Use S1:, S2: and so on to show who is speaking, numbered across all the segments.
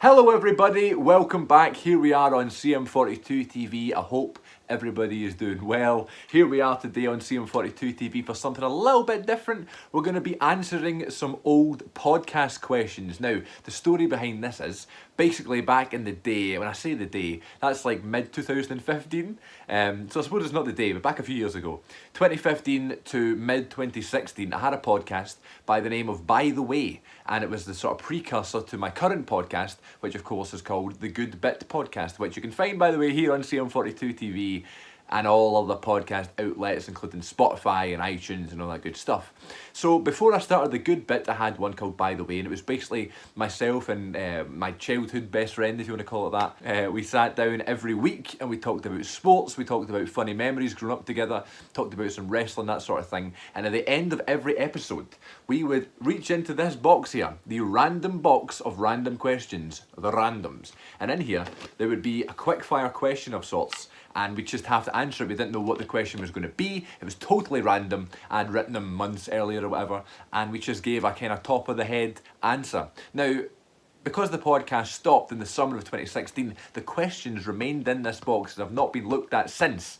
S1: Hello everybody, welcome back. Here we are on Cm42TV. I hope everybody is doing well. Here we are today on Cm42TV for something a little bit different. We're going to be answering some old podcast questions. Now, the story behind this is, basically back in the day, when I say the day, that's like mid-2015. So I suppose it's not the day, but back a few years ago. 2015 to mid-2016, I had a podcast by the name of By the Way, and it was the sort of precursor to my current podcast, which of course is called The Good Bit Podcast, which you can find, by the way, here on Cm42TV and all other podcast outlets, including Spotify and iTunes and all that good stuff. So before I started The Good Bit, I had one called By the Way, and it was basically myself and my childhood best friend, if you want to call it that. We sat down every week and we talked about sports, we talked about funny memories growing up together, talked about some wrestling, that sort of thing. And at the end of every episode, we would reach into this box here, the random box of random questions, the randoms. And in here, there would be a quick fire question of sorts, and we just have to answer it. We didn't know what the question was going to be. It was totally random. I'd written them months earlier or whatever, and we just gave a kind of top of the head answer. Now, because the podcast stopped in the summer of 2016, the questions remained in this box and have not been looked at since.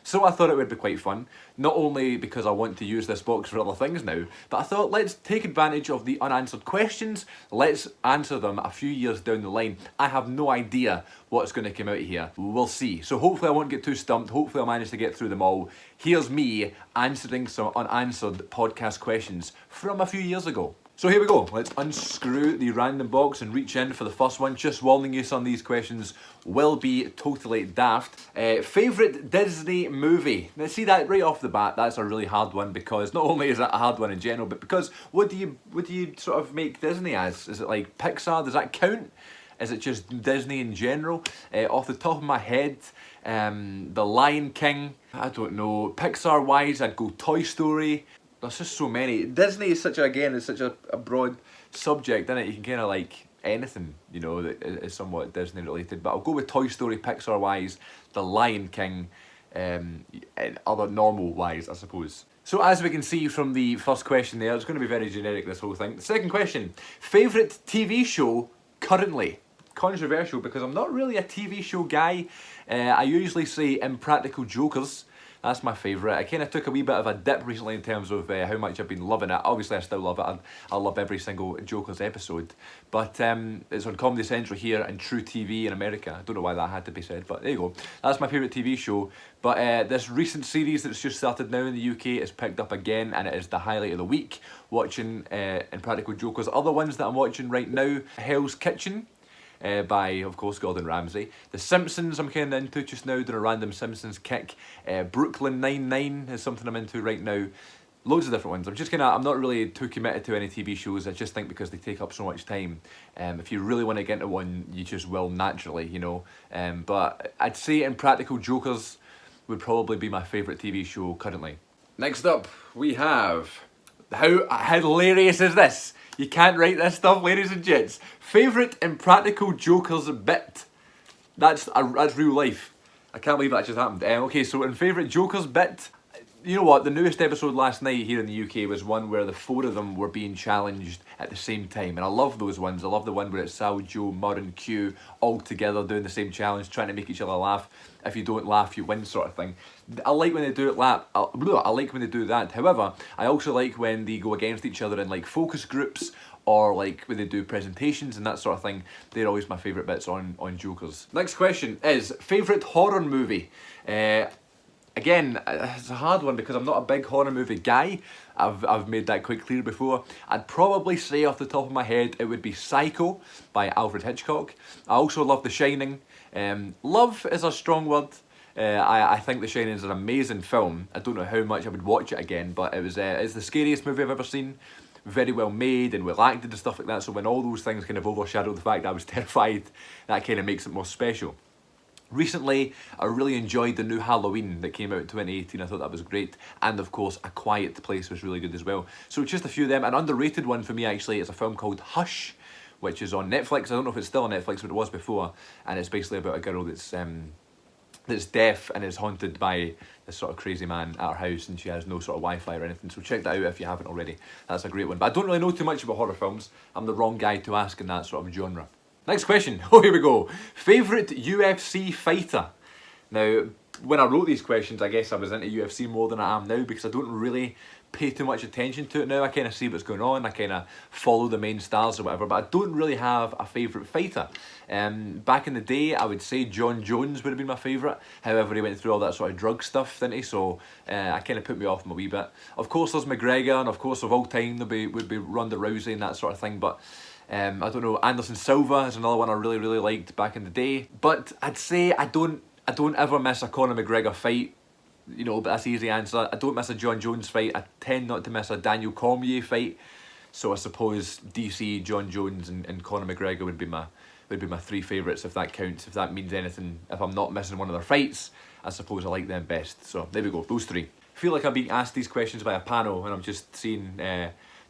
S1: So I thought it would be quite fun, not only because I want to use this box for other things now, but I thought let's take advantage of the unanswered questions, let's answer them a few years down the line. I have no idea what's going to come out of here, we'll see. So hopefully I won't get too stumped, hopefully I'll manage to get through them all. Here's me answering some unanswered podcast questions from a few years ago. So here we go, let's unscrew the random box and reach in for the first one. Just warning you, some of these questions will be totally daft. Favourite Disney movie? Now see that right off the bat, that's a really hard one, because not only is that a hard one in general, but because what do you sort of make Disney as? Is it like Pixar, does that count? Is it just Disney in general? Off the top of my head, The Lion King, I don't know. Pixar wise, I'd go Toy Story. There's just so many. Disney is such a broad subject, isn't it? You can kind of like anything, you know, that is somewhat Disney related. But I'll go with Toy Story, Pixar wise, The Lion King, and other normal wise, I suppose. So as we can see from the first question there, it's going to be very generic, this whole thing. The second question, favourite TV show currently? Controversial, because I'm not really a TV show guy. I usually say Impractical Jokers. That's my favourite. I kind of took a wee bit of a dip recently in terms of how much I've been loving it. Obviously I still love it. I love every single Jokers episode. But it's on Comedy Central here and True TV in America. I don't know why that had to be said, but there you go. That's my favourite TV show. But this recent series that's just started now in the UK is picked up again, and it is the highlight of the week, watching Impractical Jokers. Other ones that I'm watching right now, Hell's Kitchen, by, of course, Gordon Ramsay. The Simpsons I'm kind of into just now, doing a random Simpsons kick. Brooklyn Nine-Nine is something I'm into right now. Loads of different ones. I'm not really too committed to any TV shows. I just think because they take up so much time. If you really want to get into one, you just will naturally, you know. But I'd say Impractical Jokers would probably be my favourite TV show currently. Next up, we have... How hilarious is this? You can't write this stuff, ladies and gents. Favourite Impractical Jokers bit? That's real life. I can't believe that just happened. Okay, so in favourite Jokers bit, you know what, the newest episode last night here in the UK was one where the four of them were being challenged at the same time, and I love those ones. I love the one where it's Sal, Joe, Mur and Q all together doing the same challenge, trying to make each other laugh. If you don't laugh, you win, sort of thing. I like when they do it. I like when they do that. However, I also like when they go against each other in like focus groups, or like when they do presentations and that sort of thing. They're always my favourite bits on Jokers. Next question is favourite horror movie. Again, it's a hard one because I'm not a big horror movie guy. I've made that quite clear before. I'd probably say off the top of my head it would be Psycho by Alfred Hitchcock. I also love The Shining. Love is a strong word. I think The Shining is an amazing film. I don't know how much I would watch it again, but it's the scariest movie I've ever seen. Very well made and well acted and stuff like that, so when all those things kind of overshadow the fact that I was terrified, that kind of makes it more special. Recently, I really enjoyed the new Halloween that came out in 2018. I thought that was great. And of course, A Quiet Place was really good as well. So just a few of them. An underrated one for me actually is a film called Hush, which is on Netflix. I don't know if it's still on Netflix, but it was before. And it's basically about a girl that's deaf and is haunted by this sort of crazy man at her house, and she has no sort of Wi-Fi or anything. So check that out if you haven't already. That's a great one. But I don't really know too much about horror films. I'm the wrong guy to ask in that sort of genre. Next question. Oh, here we go. Favourite UFC fighter? Now, when I wrote these questions, I guess I was into UFC more than I am now because I don't really pay too much attention to it now. I kind of see what's going on, I kind of follow the main stars or whatever, but I don't really have a favourite fighter. Back in the day, I would say John Jones would have been my favourite. However, he went through all that sort of drug stuff, didn't he? So I kind of put me off him a wee bit. Of course, there's McGregor, and of course, of all time, would be Ronda Rousey and that sort of thing, but I don't know, Anderson Silva is another one I really, really liked back in the day. But I'd say I don't ever miss a Conor McGregor fight. You know, but that's the easy answer. I don't miss a John Jones fight. I tend not to miss a Daniel Cormier fight. So I suppose DC, John Jones, and Conor McGregor would be my three favourites, if that counts, if that means anything. If I'm not missing one of their fights, I suppose I like them best. So there we go, those three. I feel like I'm being asked these questions by a panel and I'm just seeing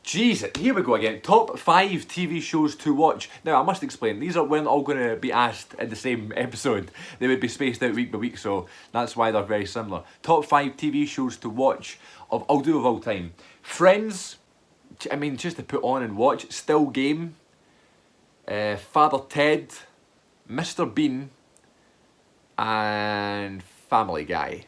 S1: jeez, here we go again. Top 5 TV shows to watch. Now, I must explain, these weren't all going to be asked in the same episode. They would be spaced out week by week, so that's why they're very similar. Top 5 TV shows to watch of all time. Friends, I mean, just to put on and watch. Still Game, Father Ted, Mr. Bean, and Family Guy.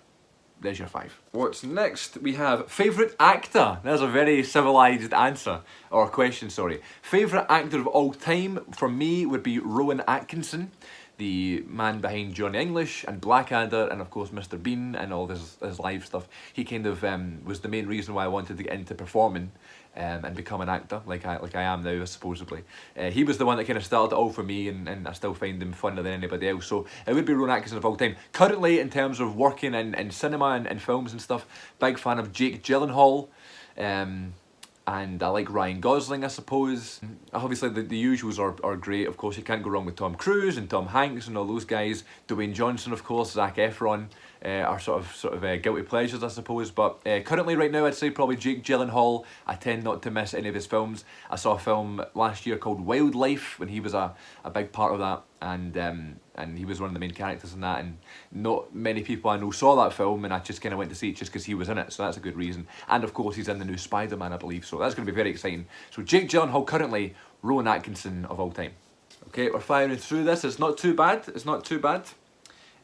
S1: There's your 5. What's next? We have favourite actor. There's a very civilised answer, or question, sorry. Favourite actor of all time for me would be Rowan Atkinson, the man behind Johnny English and Blackadder, and of course Mr. Bean and all his live stuff. He kind of was the main reason why I wanted to get into performing and become an actor, like I am now, supposedly. He was the one that kind of started it all for me, and I still find him funner than anybody else. So it would be Rowan Atkinson of all time. Currently, in terms of working in cinema and films and stuff, big fan of Jake Gyllenhaal. And I like Ryan Gosling, I suppose. Obviously, the usuals are great. Of course, you can't go wrong with Tom Cruise and Tom Hanks and all those guys. Dwayne Johnson, of course, Zac Efron are sort of guilty pleasures, I suppose. But currently, right now, I'd say probably Jake Gyllenhaal. I tend not to miss any of his films. I saw a film last year called Wildlife when he was a big part of that. And he was one of the main characters in that, and not many people I know saw that film, and I just kind of went to see it just because he was in it, so that's a good reason. And of course he's in the new Spider-Man, I believe, so that's going to be very exciting. So Jake Gyllenhaal currently, Rowan Atkinson of all time. Okay, we're firing through this. It's not too bad. It's not too bad.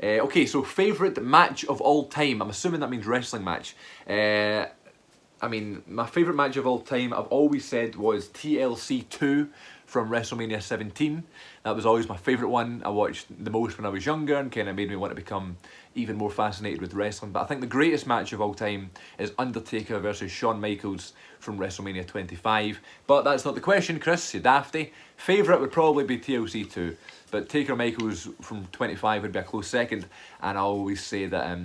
S1: Okay, so favourite match of all time. I'm assuming that means wrestling match. I mean, my favourite match of all time, I've always said, was TLC 2 from WrestleMania 17. That was always my favourite one. I watched the most when I was younger and kind of made me want to become even more fascinated with wrestling. But I think the greatest match of all time is Undertaker versus Shawn Michaels from WrestleMania 25. But that's not the question, Chris, you dafty. Favourite would probably be TLC 2. But Taker Michaels from 25 would be a close second. And I always say that,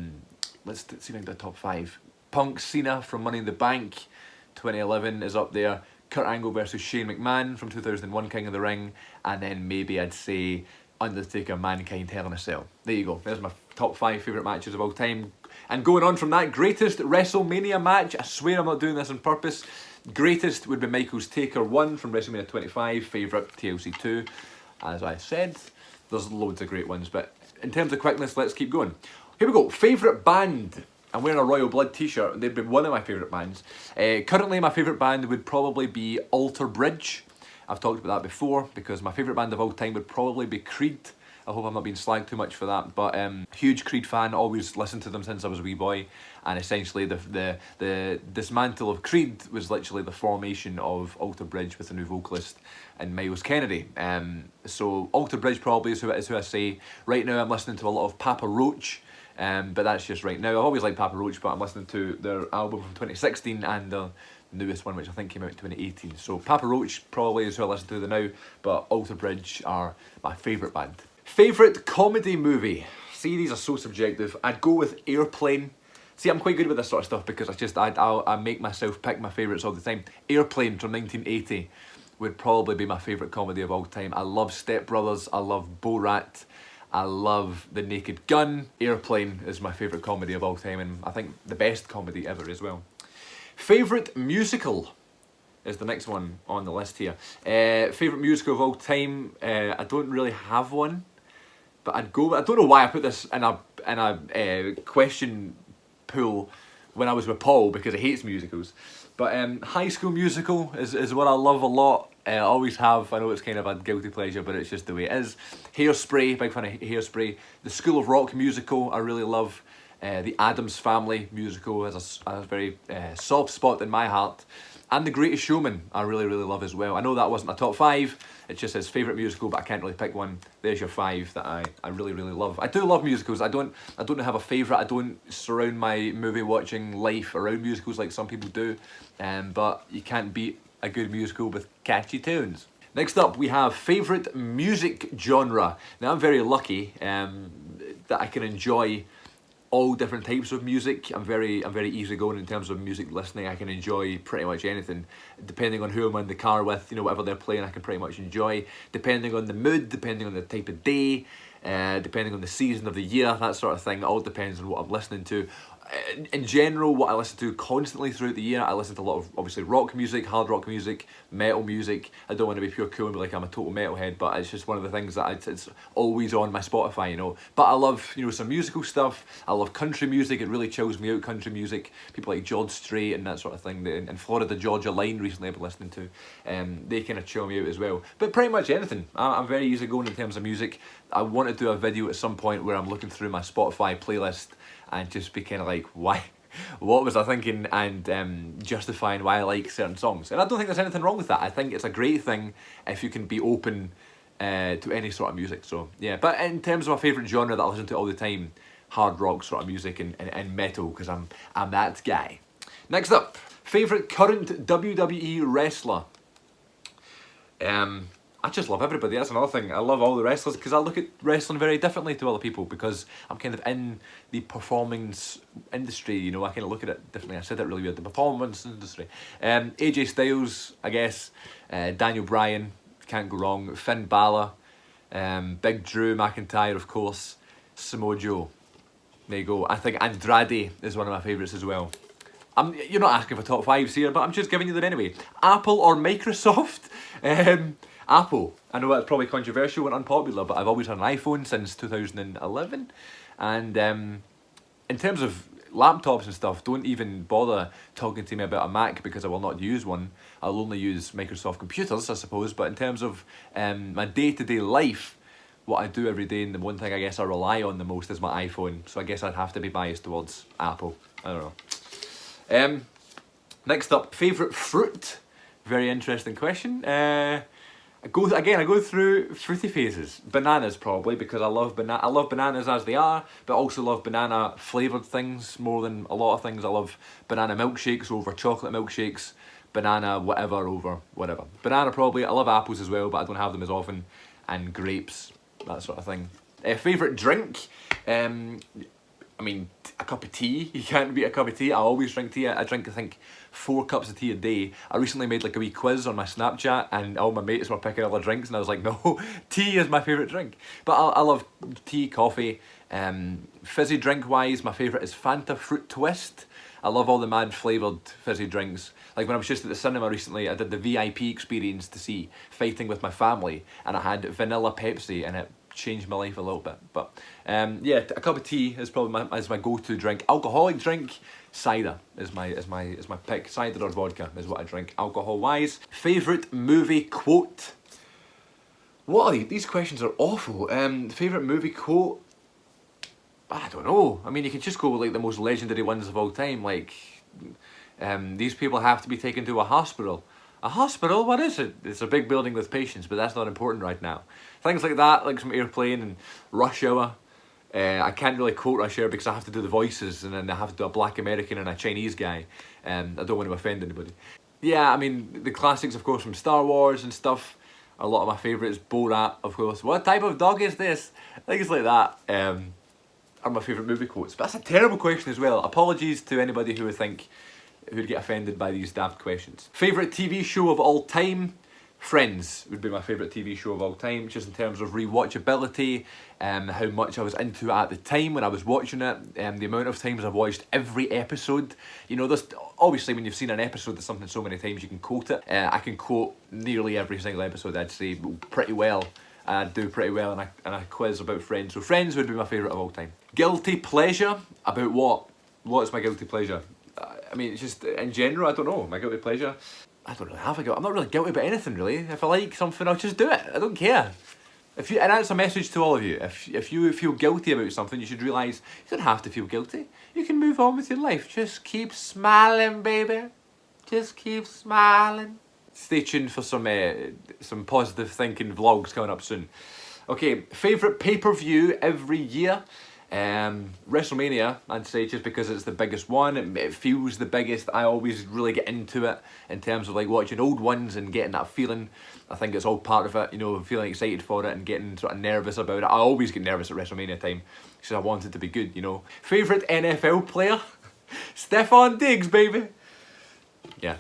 S1: let's see if I can do the top 5. Punk Cena from Money in the Bank 2011 is up there. Kurt Angle versus Shane McMahon from 2001 King of the Ring. And then maybe I'd say Undertaker Mankind Hell in a Cell. There you go. There's my top 5 favourite matches of all time. And going on from that, greatest WrestleMania match. I swear I'm not doing this on purpose. Greatest would be Michaels Taker 1 from WrestleMania 25. Favourite TLC 2. As I said, there's loads of great ones. But in terms of quickness, let's keep going. Here we go. Favourite band. I'm wearing a Royal Blood t-shirt. They've been one of my favourite bands. Currently, my favourite band would probably be Alter Bridge. I've talked about that before because my favourite band of all time would probably be Creed. I hope I'm not being slagged too much for that, but huge Creed fan, always listened to them since I was a wee boy, and essentially the dismantle of Creed was literally the formation of Alter Bridge with a new vocalist and Miles Kennedy. So Alter Bridge probably is who I say. Right now I'm listening to a lot of Papa Roach, but that's just right now. I've always liked Papa Roach, but I'm listening to their album from 2016 and the newest one, which I think came out in 2018. So Papa Roach probably is who I listen to now, but Alter Bridge are my favourite band. Favourite comedy movie? See, these are so subjective. I'd go with Airplane. See, I'm quite good with this sort of stuff because I make myself pick my favourites all the time. Airplane from 1980 would probably be my favourite comedy of all time. I love Step Brothers, I love Borat, I love The Naked Gun. Airplane is my favourite comedy of all time, and I think the best comedy ever as well. Favourite musical is the next one on the list here. Favourite musical of all time, I don't really have one, but I'd go, I don't know why I put this in a question pool when I was with Paul because he hates musicals. But High School Musical is what I love a lot. Always have. I know it's kind of a guilty pleasure, but it's just the way it is. Hairspray, big fan of Hairspray. The School of Rock musical, I really love. The Addams Family musical has a very soft spot in my heart. And The Greatest Showman, I really, really love as well. I know that wasn't a top 5, it's just his favourite musical, but I can't really pick one. There's your 5 that I really, really love. I do love musicals. I don't have a favourite. I don't surround my movie watching life around musicals like some people do. But you can't beat a good musical with catchy tunes. Next up, we have favourite music genre. Now, I'm very lucky that I can enjoy all different types of music. I'm very easygoing in terms of music listening. I can enjoy pretty much anything, depending on who I'm in the car with. You know, whatever they're playing, I can pretty much enjoy. Depending on the mood, depending on the type of day, depending on the season of the year, that sort of thing. It all depends on what I'm listening to. In general, what I listen to constantly throughout the year, I listen to a lot of, obviously, rock music, hard rock music, metal music. I don't want to be pure cool and be like I'm a total metalhead, but it's just one of the things that it's always on my Spotify, you know. But I love, you know, some musical stuff. I love country music. It really chills me out, country music. People like George Strait and that sort of thing. And Florida Georgia Line recently I've been listening to. They kind of chill me out as well. But pretty much anything. I'm very easygoing in terms of music. I want to do a video at some point where I'm looking through my Spotify playlist and just be kind of like, why? What was I thinking? And justifying why I like certain songs. And I don't think there's anything wrong with that. I think it's a great thing if you can be open to any sort of music. So yeah, but in terms of my favourite genre that I listen to all the time, hard rock sort of music and metal, because I'm that guy. Next up, favourite current WWE wrestler. I just love everybody. That's another thing. I love all the wrestlers because I look at wrestling very differently to other people because I'm kind of in the performance industry, you know. I kind of look at it differently. I said that really weird, the performance industry. AJ Styles, I guess, Daniel Bryan, can't go wrong, Finn Balor, Big Drew McIntyre, of course, Samoa Joe. There you go. I think Andrade is one of my favourites as well. You're not asking for top 5s here, but I'm just giving you them anyway. Apple or Microsoft? Apple. I know that's probably controversial and unpopular, but I've always had an iPhone since 2011. And in terms of laptops and stuff, don't even bother talking to me about a Mac because I will not use one. I'll only use Microsoft computers, I suppose. But in terms of my day-to-day life, what I do every day, and the one thing I guess I rely on the most is my iPhone. So I guess I'd have to be biased towards Apple. I don't know. Next up, favourite fruit. Very interesting question. I go through fruity phases. Bananas probably, because I love bananas as they are, but also love banana flavoured things more than a lot of things. I love banana milkshakes over chocolate milkshakes, banana whatever over whatever. Banana probably. I love apples as well, but I don't have them as often. And grapes, that sort of thing. Favourite drink? I mean, a cup of tea. You can't beat a cup of tea. I always drink tea. I drink, I think, 4 cups of tea a day. I recently made like a wee quiz on my Snapchat and all my mates were picking other drinks and I was like, no, tea is my favourite drink. But I love tea, coffee. Fizzy drink wise, my favourite is Fanta Fruit Twist. I love all the mad flavoured fizzy drinks. Like when I was just at the cinema recently, I did the VIP experience to see Fighting with My Family and I had vanilla Pepsi and it changed my life a little bit. But yeah, a cup of tea is probably my go-to drink. Alcoholic drink, cider is my pick. Cider or vodka is what I drink alcohol wise. Favourite movie quote? What are these questions are awful. Favourite movie quote? I don't know. I mean, you can just go with like the most legendary ones of all time, like these people have to be taken to a hospital. A hospital? What is it? It's a big building with patients, but that's not important right now. Things like that, like some Airplane and Rush Hour. I can't really quote Rush Hour because I have to do the voices and then I have to do a black American and a Chinese guy. I don't want to offend anybody. Yeah, I mean, the classics, of course, from Star Wars and stuff are a lot of my favourites. Borat, of course. What type of dog is this? Things like that are my favourite movie quotes. But that's a terrible question as well. Apologies to anybody who would get offended by these daft questions. Favourite TV show of all time? Friends would be my favourite TV show of all time, just in terms of rewatchability, how much I was into it at the time when I was watching it, the amount of times I've watched every episode. You know, there's obviously when you've seen an episode of something so many times you can quote it. I can quote nearly every single episode, I'd say pretty well. I do pretty well in a quiz about Friends. So Friends would be my favourite of all time. Guilty pleasure? About what? What is my guilty pleasure? I mean, it's just in general, I don't know. My guilty pleasure? I don't really have a guilt. I'm not really guilty about anything really. If I like something, I'll just do it. I don't care. And that's a message to all of you. If you feel guilty about something, you should realise you don't have to feel guilty. You can move on with your life. Just keep smiling, baby. Just keep smiling. Stay tuned for some positive thinking vlogs coming up soon. Okay, favourite pay-per-view every year. WrestleMania, I'd say, just because it's the biggest one, it feels the biggest. I always really get into it in terms of like watching old ones and getting that feeling. I think it's all part of it, you know, feeling excited for it and getting sort of nervous about it. I always get nervous at WrestleMania time because I want it to be good, you know. Favourite NFL player? Stephon Diggs, baby. Yeah.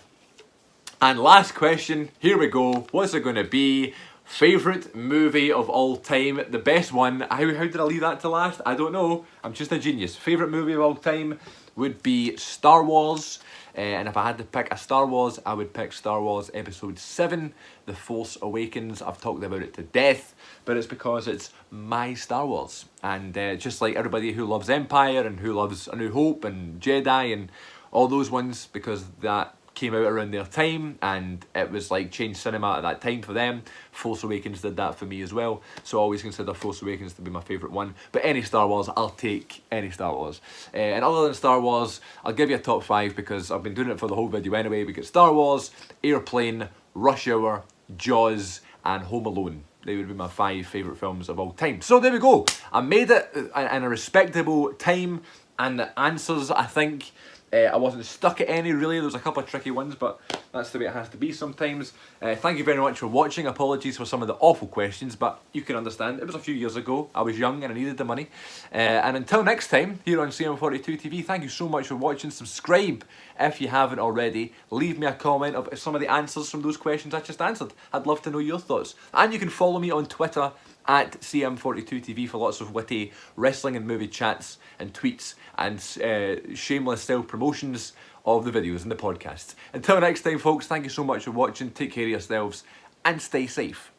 S1: And last question, here we go. What's it going to be? Favourite movie of all time, the best one. How did I leave that to last? I don't know. I'm just a genius. Favourite movie of all time would be Star Wars. And if I had to pick a Star Wars, I would pick Star Wars Episode 7, The Force Awakens. I've talked about it to death, but it's because it's my Star Wars. And just like everybody who loves Empire and who loves A New Hope and Jedi and all those ones, because that came out around their time and it was like changed cinema at that time for them. Force Awakens did that for me as well, so I always consider Force Awakens to be my favourite one. But any Star Wars, I'll take any Star Wars. And other than Star Wars, I'll give you a top 5 because I've been doing it for the whole video anyway. We get Star Wars, Airplane, Rush Hour, Jaws and Home Alone. They would be my 5 favourite films of all time. So there we go. I made it in a respectable time, and the answers, I think, I wasn't stuck at any really. There was a couple of tricky ones, but that's the way it has to be sometimes. Thank you very much for watching. Apologies for some of the awful questions, but you can understand. It was a few years ago. I was young and I needed the money. And until next time, here on Cm42TV, thank you so much for watching. Subscribe if you haven't already. Leave me a comment of some of the answers from those questions I just answered. I'd love to know your thoughts. And you can follow me on Twitter at Cm42TV for lots of witty wrestling and movie chats and tweets and shameless self-promotions of the videos and the podcasts. Until next time, folks, thank you so much for watching. Take care of yourselves and stay safe.